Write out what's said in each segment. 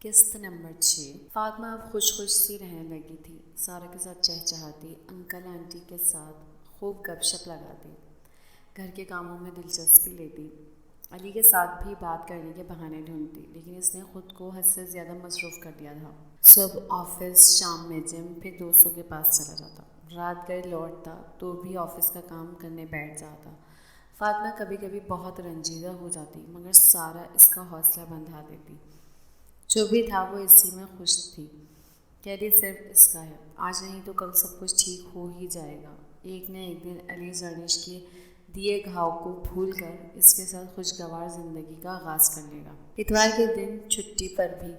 قسط نمبر 6۔ فاطمہ اب خوش خوش سی رہنے لگی تھی۔ سارا کے ساتھ چہچہاتی، انکل آنٹی کے ساتھ خوب گپ شپ لگاتی، گھر کے کاموں میں دلچسپی لیتی، علی کے ساتھ بھی بات کرنے کے بہانے ڈھونڈتی، لیکن اس نے خود کو حد سے زیادہ مصروف کر دیا تھا۔ صبح آفس، شام میں جم، پھر دوستوں کے پاس چلا جاتا، رات گئے لوٹتا تو بھی آفس کا کام کرنے بیٹھ جاتا۔ فاطمہ کبھی کبھی بہت رنجیدہ ہو جاتی، مگر سارا اس کا حوصلہ بندھا دیتی۔ جو بھی تھا وہ اسی میں خوش تھی۔ کیریئر صرف اس کا ہے، آج نہیں تو کل سب کچھ ٹھیک ہو ہی جائے گا۔ ایک نہ ایک دن علی زرنش کے دیے گھاؤ کو بھول کر اس کے ساتھ خوشگوار زندگی کا آغاز کر لے گا۔ اتوار کے دن چھٹی پر بھی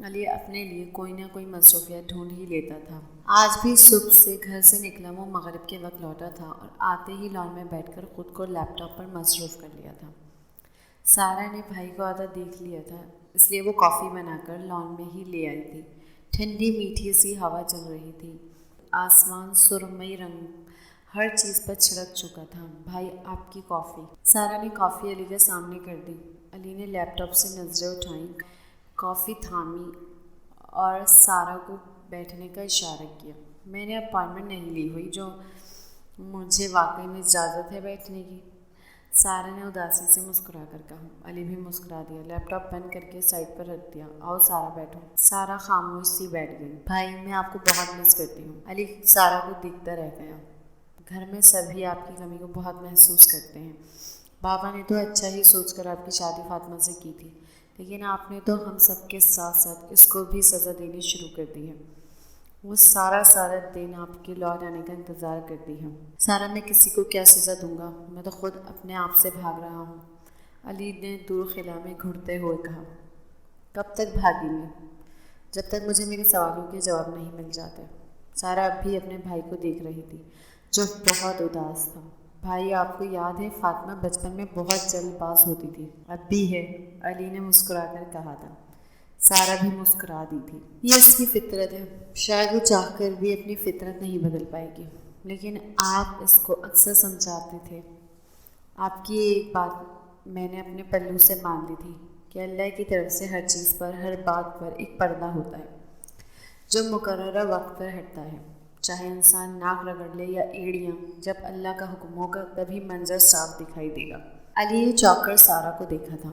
علی اپنے لیے کوئی نہ کوئی مصروفیت ڈھونڈ ہی لیتا تھا۔ آج بھی صبح سے گھر سے نکلا وہ مغرب کے وقت لوٹا تھا اور آتے ہی لان میں بیٹھ کر خود کو لیپ ٹاپ پر مصروف کر لیا تھا۔ سارا نے بھائی کو آتا دیکھ لیا تھا، اس لیے وہ کافی بنا کر لان میں ہی لے آئی تھی۔ ٹھنڈی میٹھی سی ہوا چل رہی تھی، آسمان سرمئی رنگ ہر چیز پر چھڑک چکا تھا۔ بھائی آپ کی کافی۔ سارا نے کافی علی کے سامنے کر دی۔ علی نے لیپ ٹاپ سے نظریں اٹھائیں، کافی تھامی اور سارا کو بیٹھنے کا اشارہ کیا۔ میں نے اپائنٹمنٹ نہیں لی ہوئی جو مجھے واقعی میں اجازت ہے بیٹھنے کی؟ سارا نے اداسی سے مسکرا کر کہا۔ علی بھی مسکرا دیا، لیپ ٹاپ بند کر کے سائڈ پر رکھ دیا۔ آؤ سارا بیٹھو۔ سارا خاموش سی بیٹھ گئی۔ بھائی میں آپ کو بہت مس کرتی ہوں۔ علی سارا کو دیکھتا رہ گیا۔ گھر میں سبھی آپ کی کمی کو بہت محسوس کرتے ہیں۔ بابا نے تو اچھا ہی سوچ کر آپ کی شادی فاطمہ سے کی تھی، لیکن آپ نے تو ہم سب کے ساتھ ساتھ اس کو بھی سزا دینی شروع کر دی ہے۔ وہ سارا دن آپ کے لوٹ آنے کا انتظار کرتی ہے۔ سارا میں کسی کو کیا سزا دوں گا، میں تو خود اپنے آپ سے بھاگ رہا ہوں۔ علی نے دور خلا میں گھڑتے ہوئے کہا۔ کب تک بھاگیں گے؟ جب تک مجھے میرے سوالوں کے جواب نہیں مل جاتے۔ سارا اب بھی اپنے بھائی کو دیکھ رہی تھی جو بہت اداس تھا۔ بھائی آپ کو یاد ہے فاطمہ بچپن میں بہت جلد باز ہوتی تھی؟ اب بھی ہے، علی نے مسکرا کر کہا تھا۔ سارا بھی مسکرا دی تھی۔ یہ اس کی فطرت ہے، شاید وہ چاہ کر بھی اپنی فطرت نہیں بدل پائے گی، لیکن آپ اس کو اکثر سمجھاتے تھے۔ آپ کی ایک بات میں نے اپنے پلو سے مان لی تھی کہ اللہ کی طرف سے ہر چیز پر، ہر بات پر ایک پردہ ہوتا ہے جو مقررہ وقت پر ہٹتا ہے۔ چاہے انسان ناک رگڑ لے یا ایڑیاں، جب اللہ کا حکم ہوگا تبھی منظر صاف دکھائی دے گا۔ علی نے چونک کر سارا کو دیکھا تھا۔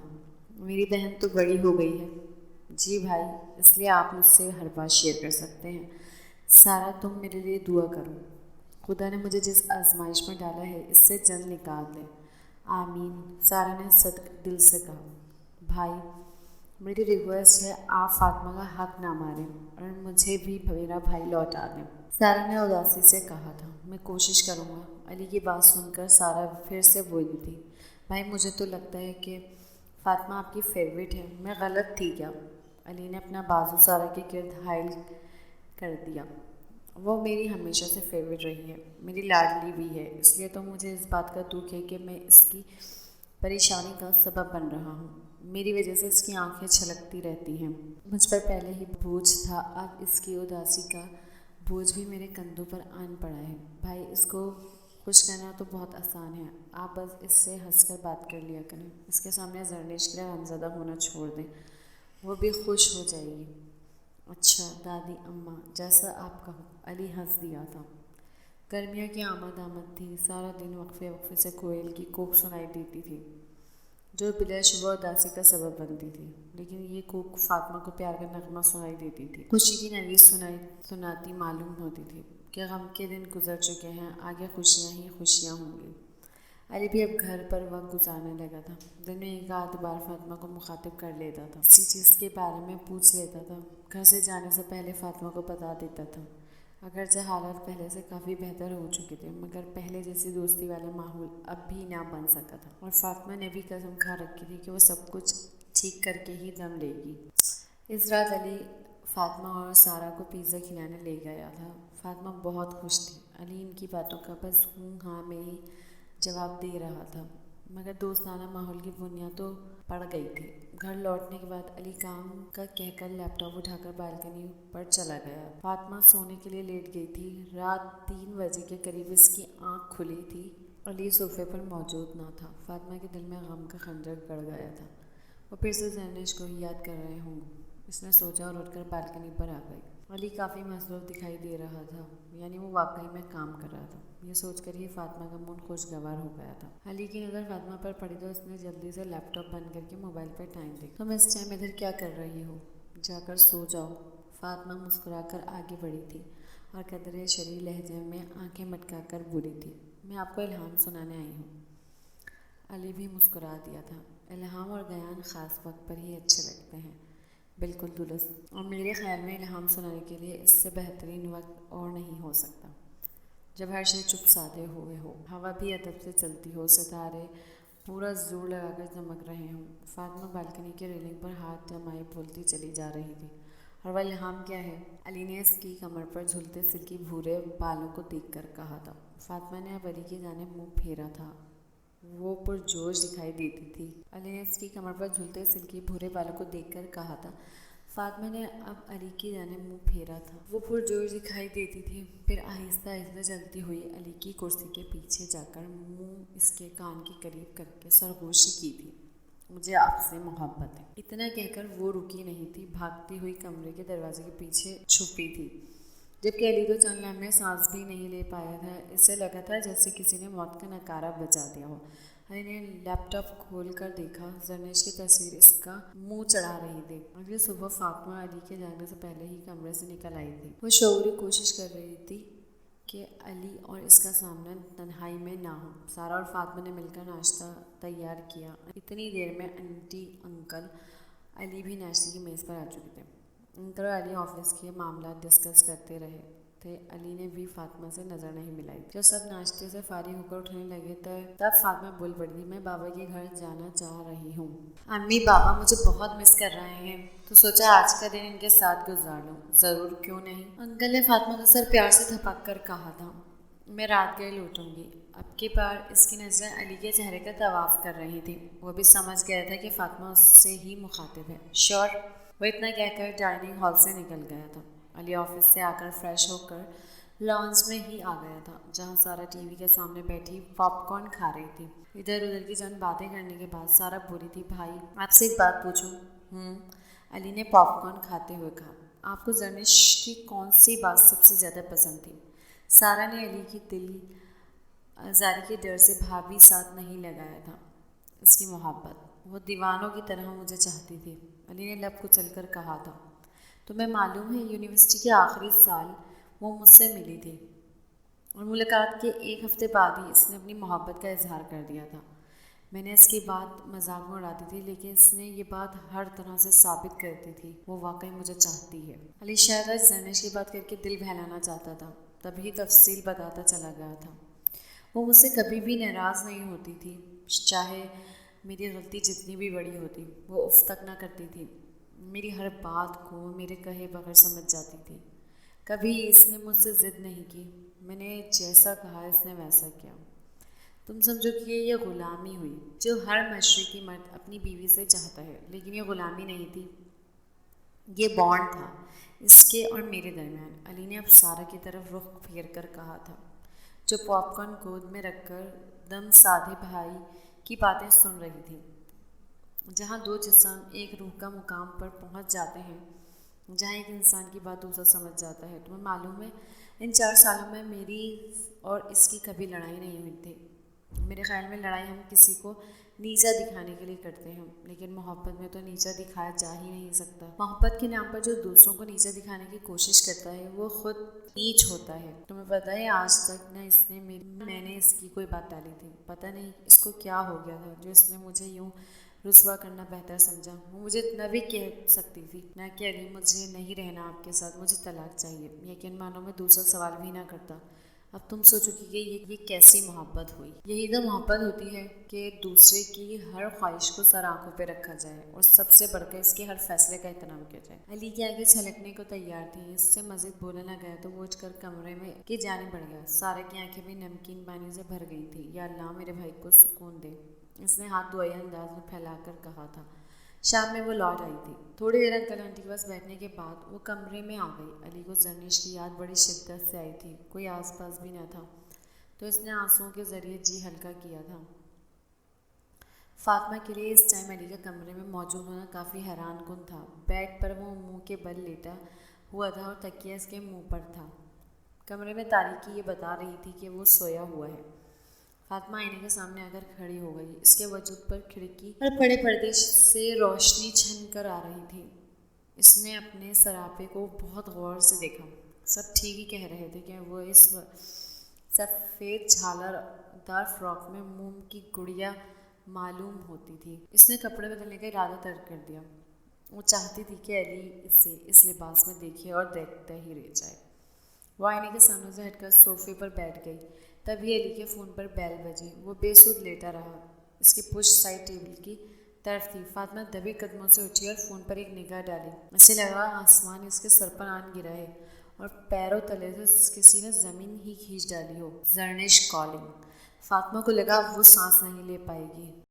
میری بہن تو بڑی ہو گئی ہے۔ جی بھائی، اس لیے آپ مجھ سے ہر بات شیئر کر سکتے ہیں۔ سارا تم میرے لیے دعا کرو، خدا نے مجھے جس آزمائش میں ڈالا ہے اس سے جلد نکال دے۔ آمین، سارا نے صدق دل سے کہا۔ بھائی میری ریکویسٹ ہے آپ فاطمہ کا حق نہ ماریں اور مجھے بھی میرا بھائی لوٹا دیں۔ سارا نے اداسی سے کہا تھا۔ میں کوشش کروں گا۔ علی کی بات سن کر سارا پھر سے بولی تھی۔ بھائی مجھے تو لگتا ہے کہ فاطمہ آپ کی فیوریٹ ہے، میں غلط تھی کیا؟ علی نے اپنا بازو سارا کے گرد حائل کر دیا۔ وہ میری ہمیشہ سے فیوریٹ رہی ہے، میری لاڈلی بھی ہے، اس لیے تو مجھے اس بات کا دکھ ہے کہ میں اس کی پریشانی کا سبب بن رہا ہوں۔ میری وجہ سے اس کی آنکھیں چھلکتی رہتی ہیں۔ مجھ پر پہلے ہی بوجھ تھا، اب اس کی اداسی کا بوجھ بھی میرے کندھوں پر آن پڑا ہے۔ بھائی اس کو خوش کرنا تو بہت آسان ہے، آپ بس اس سے ہنس کر بات کر لیا کریں، اس کے سامنے زرنش کے لیے غمزدہ ہونا چھوڑ دیں، وہ بھی خوش ہو جائے گی۔ اچھا دادی اماں، جیسا آپ کہو، علی ہنس دیا تھا۔ گرمیاں کی آمد تھی، سارا دن وقفے وقفے سے کوئل کی کوک سنائی دیتی تھی جو بلا شبہ اداسی کا سبب بنتی تھی، لیکن یہ کوک فاطمہ کو پیار کا نغمہ سنائی دیتی تھی، خوشی کی نوید سناتی معلوم ہوتی تھی کہ غم کے دن گزر چکے ہیں، آگے خوشیاں ہی خوشیاں ہوں گی۔ علی بھی اب گھر پر وقت گزارنے لگا تھا، دن میں ایک آدھ بار فاطمہ کو مخاطب کر لیتا تھا، کسی چیز کے بارے میں پوچھ لیتا تھا، گھر سے جانے سے پہلے فاطمہ کو بتا دیتا تھا۔ اگرچہ حالات پہلے سے کافی بہتر ہو چکے تھے، مگر پہلے جیسی دوستی والا ماحول اب بھی نہ بن سکا تھا، اور فاطمہ نے بھی قسم کھا رکھی تھی کہ وہ سب کچھ ٹھیک کر کے ہی دم لے گی۔ اس رات علی فاطمہ اور سارا کو پیزا کھلانے لے گیا تھا۔ فاطمہ بہت خوش تھی، علی ان کی باتوں کا بس ہوں ہاں میں ہی جواب دے رہا تھا، مگر دوستانہ ماحول کی بنیاد تو پڑ گئی تھی۔ گھر لوٹنے کے بعد علی کام کا کہہ کر لیپ ٹاپ اٹھا کر بالکنی پر چلا گیا۔ فاطمہ سونے کے لیے لیٹ گئی تھی، رات 3 بجے کے قریب اس کی آنکھ کھلی تھی۔ علی صوفے پر موجود نہ تھا۔ فاطمہ کے دل میں غم کا خنجر گڑ گیا تھا، وہ پھر سے زرنش کو ہی یاد کر رہے ہوں اس نے سوچا اور اٹھ کر بالکنی پر آ گئی۔ علی کافی مصروف دکھائی دے رہا تھا، یعنی وہ واقعی میں کام کر رہا تھا۔ یہ سوچ کر ہی فاطمہ کا موڈ خوشگوار ہو گیا تھا۔ علی کی نظر فاطمہ پر پڑی تو اس نے جلدی سے لیپ ٹاپ بند کر کے موبائل پر ٹائم دیکھا۔ تم اس ٹائم ادھر کیا کر رہی ہو؟ جا کر سو جاؤ۔ فاطمہ مسکرا کر آگے بڑھی تھی اور قدرے شریر لہجے میں آنکھیں مٹکا کر بولی تھی، میں آپ کو الہام سنانے آئی ہوں۔ علی بھی مسکرا دیا تھا۔ الہام اور بیان خاص وقت پر ہی اچھے لگتے ہیں، بالکل درست، اور میرے خیال میں الہام سنانے کے لیے اس سے بہترین وقت اور نہیں ہو سکتا جب ہر شے چپ سادے ہوئے ہو، ہوا بھی ادب سے چلتی ہو، ستارے پورا زور لگا کر چمک رہے ہوں۔ فاطمہ بالکنی کے ریلنگ پر ہاتھ جمائے بولتی چلی جا رہی تھی، اور وہ الہام کیا ہے؟ علی نے اس کی کمر پر جھولتے سلکی بھورے بالوں کو دیکھ کر کہا تھا۔ فاطمہ نے اب علی کی جانب منہ پھیرا تھا، وہ پرجوش دکھائی دیتی تھی۔ علی نے اس کی کمر پر جھولتے سلکی بھورے بالوں کو دیکھ کر کہا تھا۔ فاطمہ نے اب علی کی جانب منہ پھیرا تھا، وہ پرجوش دکھائی دیتی تھی۔ پھر آہستہ آہستہ چلتی ہوئی علی کی کرسی کے پیچھے جا کر منہ اس کے کان کے قریب کر کے سرگوشی کی تھی، مجھے آپ سے محبت ہے۔ اتنا کہہ کر وہ رکی نہیں تھی، بھاگتی ہوئی کمرے کے دروازے کے پیچھے چھپی تھی، جبکہ علی تو چند لمحے سانس بھی نہیں لے پایا تھا۔ اسے لگا تھا جیسے کسی نے موت کا نکارہ بجا دیا ہو۔ علی نے لیپ ٹاپ کھول کر دیکھا، زرنیش کی تصویر اس کا منہ چڑھا رہی تھی۔ اگلی صبح فاطمہ علی کے جانے سے پہلے ہی کمرے سے نکل آئی تھی۔ وہ شعوری کوشش کر رہی تھی کہ علی اور اس کا سامنا تنہائی میں نہ ہو۔ سارا اور فاطمہ نے مل کر ناشتہ تیار کیا۔ اتنی دیر میں انٹی، انکل، علی بھی ناشتے کی میز پر آ چکے تھے۔ انکل اور علی آفس کے معاملات ڈسکس کرتے رہے تھے۔ علی نے بھی فاطمہ سے نظر نہیں ملائی۔ جب سب ناشتے سے فارغ ہو کر اٹھنے لگے تب فاطمہ بول پڑی، میں بابا کے گھر جانا چاہ رہی ہوں۔ امی بابا مجھے بہت مس کر رہے ہیں، تو سوچا آج کا دن ان کے ساتھ گزار لوں۔ ضرور، کیوں نہیں؟ انکل نے فاطمہ کا سر پیار سے تھپک کر کہا تھا۔ میں رات گئے لوٹوں گی۔ اب کی بار اس کی نظریں علی کے چہرے کا طواف کر رہی تھیں۔ وہ بھی سمجھ گیا تھا کہ فاطمہ اس سے ہی مخاطب ہے۔ شور، وہ اتنا کہہ کر ڈائننگ ہال سے نکل گیا تھا۔ علی آفس سے آ کر فریش ہو کر لانچ میں ہی آ گیا تھا، جہاں سارا ٹی وی کے سامنے بیٹھی پاپ کارن کھا رہی تھی۔ ادھر ادھر کی چند باتیں کرنے کے بعد سارا بولی تھی، بھائی آپ سے ایک بات پوچھوں؟ علی نے پاپ کارن کھاتے ہوئے کہا۔ آپ کو زرنش کی کون سی بات سب سے زیادہ پسند تھی؟ سارا نے علی کی دل آزاری کے ڈر سے بھابھی ساتھ نہیں لگایا تھا۔ اس کی محبت، وہ دیوانوں کی طرح مجھے چاہتی تھی، علی نے لب کچل کر کہا تھا۔ تمہیں معلوم ہے یونیورسٹی کے آخری سال وہ مجھ سے ملی تھی، اور ملاقات کے ایک ہفتے بعد ہی اس نے اپنی محبت کا اظہار کر دیا تھا۔ میں نے اس کی بات مذاق میں اڑاتی تھی، لیکن اس نے یہ بات ہر طرح سے ثابت کرتی تھی وہ واقعی مجھے چاہتی ہے۔ علی شاید آج زرنش کی بات کر کے دل بہلانا چاہتا تھا، تبھی تفصیل بتاتا چلا گیا تھا۔ وہ مجھ سے کبھی بھی ناراض نہیں ہوتی تھی، چاہے میری غلطی جتنی بھی بڑی ہوتی، وہ اف تک نہ کرتی تھی۔ میری ہر بات کو میرے کہے بغیر سمجھ جاتی تھی۔ کبھی اس نے مجھ سے ضد نہیں کی، میں نے جیسا کہا اس نے ویسا کیا۔ تم سمجھو کہ یہ غلامی ہوئی جو ہر مشرقی مرد اپنی بیوی سے چاہتا ہے، لیکن یہ غلامی نہیں تھی، یہ بانڈ تھا اس کے اور میرے درمیان۔ علی نے اب سارا کی طرف رخ پھیر کر کہا تھا، جو پاپ کارن گود میں رکھ کر دم سادھے بھائی کی باتیں سن رہی تھی۔ جہاں دو جسم ایک روح کا مقام پر پہنچ جاتے ہیں، جہاں ایک انسان کی بات دوسرا سمجھ جاتا ہے۔ تمہیں معلوم ہے ان 4 سالوں میں میری اور اس کی کبھی لڑائی نہیں ہوئی تھی۔ میرے خیال میں لڑائی ہم کسی کو نیچا دکھانے کے لیے کرتے ہیں، لیکن محبت میں تو نیچا دکھایا جا ہی نہیں سکتا۔ محبت کے نام پر جو دوسروں کو نیچا دکھانے کی کوشش کرتا ہے وہ خود نیچ ہوتا ہے۔ تمہیں پتہ ہے آج تک نہ اس نے میں نے اس کی کوئی بات ٹالی تھی۔ پتہ نہیں اس کو کیا ہو گیا تھا جو اس نے مجھے یوں رسوا کرنا بہتر سمجھا۔ وہ مجھے اتنا بھی کہہ سکتی تھی نہ کہ علی مجھے نہیں رہنا آپ کے ساتھ، مجھے طلاق چاہیے۔ یقین مانو میں دوسرا سوال بھی نہ کرتا۔ اب تم سوچو کہ یہ کیسی محبت ہوئی؟ یہی تو محبت ہوتی ہے کہ دوسرے کی ہر خواہش کو سر آنکھوں پہ رکھا جائے اور سب سے بڑھ کر اس کے ہر فیصلے کا احترام کیا جائے۔ علی کی آنکھیں چھلکنے کو تیار تھیں، اس سے مزید بولا نہ گیا تو وہ اٹھ کر کمرے میں کی جانب بڑھ گیا۔ سارے کی آنکھیں بھی نمکین پانی سے بھر گئی تھیں۔ یا اللہ میرے بھائی کو سکون دے، اس نے ہاتھ دعائیہ انداز میں پھیلا کر کہا تھا۔ شام میں وہ لوٹ آئی تھی۔ تھوڑی دیر انکل آنٹی کے پاس بیٹھنے کے بعد وہ کمرے میں آ گئی۔ علی کو زرنش کی یاد بڑی شدت سے آئی تھی، کوئی آس پاس بھی نہ تھا، تو اس نے آنسوؤں کے ذریعے جی ہلکا کیا تھا۔ فاطمہ کے لیے اس ٹائم علی کا کمرے میں موجود ہونا کافی حیران کن تھا۔ بیڈ پر وہ منہ کے بل لیٹا ہوا تھا اور تکیہ اس کے منہ پر تھا۔ کمرے میں تاریکی یہ بتا رہی تھی کہ وہ سویا ہوا ہے۔ فاطمہ آئینے کے سامنے آ کر کھڑی ہو گئی۔ اس کے وجود پر کھڑکی اور بڑے پردے سے روشنی چھن کر آ رہی تھی۔ اس نے اپنے سراپے کو بہت غور سے دیکھا۔ سب ٹھیک ہی کہہ رہے تھے کہ وہ اس سفید جھالر دار فراک میں موم کی گڑیا معلوم ہوتی تھی۔ اس نے کپڑے بدلنے کا ارادہ ترک کر دیا۔ وہ چاہتی تھی کہ علی اسے اس لباس میں دیکھے اور دیکھتا ہی رہ جائے۔ وہ آئینے کے سامنے سے ہٹ کر صوفے پر بیٹھ گئی۔ تبھی علی کے فون پر بیل بجی۔ وہ بے سود لیٹا رہا۔ اس کی پشت سائڈ ٹیبل کی طرف تھی۔ فاطمہ دبے قدموں سے اٹھی اور فون پر ایک نگاہ ڈالی۔ اسے لگا آسمان اس کے سر پر آن گرا ہے اور پیروں تلے سے کسی نے زمین ہی کھینچ ڈالی ہو۔ زرنش کالنگ۔ فاطمہ کو لگا وہ سانس نہیں لے پائے گی۔